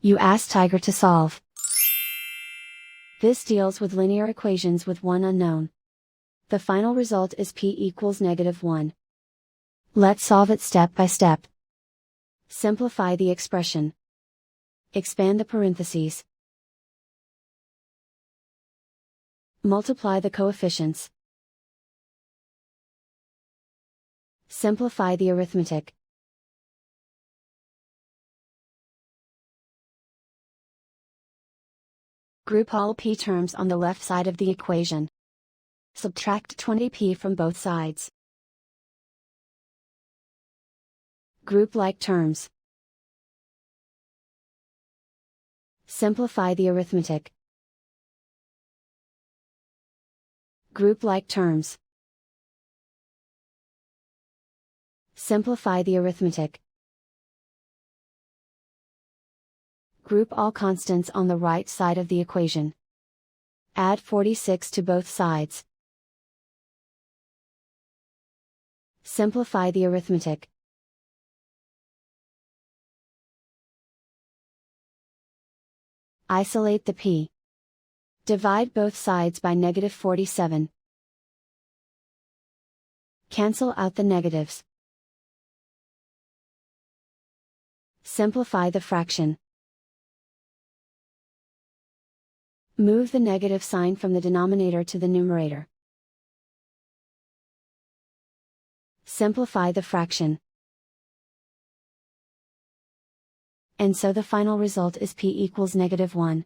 You ask Tiger to solve. This deals with linear equations with one unknown. The final result is p equals -1. Let's solve it step by step. Simplify the expression. Expand the parentheses. Multiply the coefficients. Simplify the arithmetic. Group all p terms on the left side of the equation. Subtract 20p from both sides. Group like terms. Simplify the arithmetic. Group like terms. Simplify the arithmetic. Group all constants on the right side of the equation. Add 46 to both sides. Simplify the arithmetic. Isolate the p. Divide both sides by -47. Cancel out the negatives. Simplify the fraction. Move the negative sign from the denominator to the numerator. Simplify the fraction. And so the final result is p equals -1.